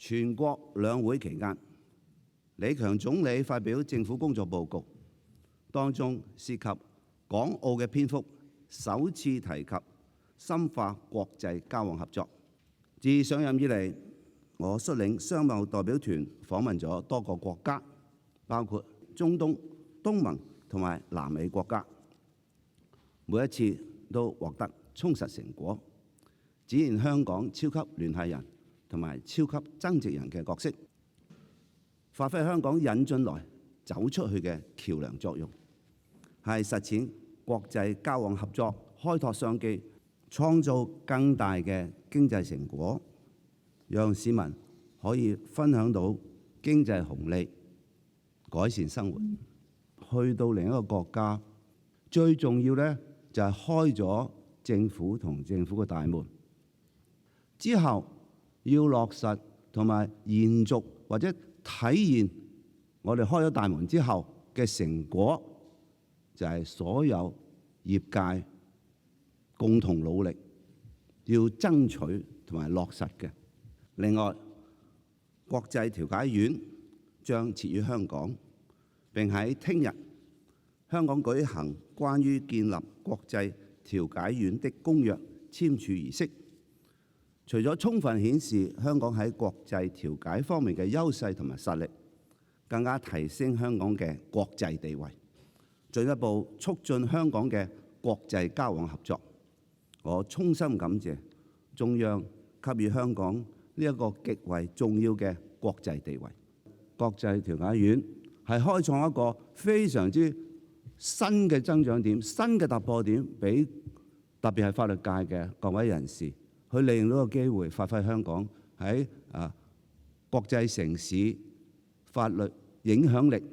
全國兩會期間，李強總理發表政府工作報告，當中涉及港澳嘅篇幅首次提及深化國際交往合作。自上任以嚟，我率領商貿代表團訪問咗多個國家，包括中東、東盟同埋南美國家，每一次都獲得充實成果，展現香港超級聯繫人同埋超級增值人嘅角色，發揮香港引進來走出去嘅橋樑作用，係實踐國際交往合作、開拓商機、創造更大嘅經濟成果，讓市民可以分享到經濟紅利，改善生活。去到另一個國家，最重要呢就係開咗政府同政府嘅大門，之後要落實同埋延續或者體現我哋開咗大門之後嘅成果，就係所有業界共同努力要爭取同埋落實嘅。另外，國際調解院將設於香港，並喺聽日香港舉行關於建立國際調解院的公約簽署儀式。除咗充分顯示香港喺國際調解方面嘅優勢同埋實力，更加提升香港嘅國際地位，進一步促進香港嘅國際交往合作。我衷心感謝中央給予香港呢一個極為重要嘅國際地位。國際調解院係開創一個非常之新嘅增長點、新嘅突破點，俾特別係法律界嘅各位人士去利用呢個機會，發揮香港喺國際城市法律影響力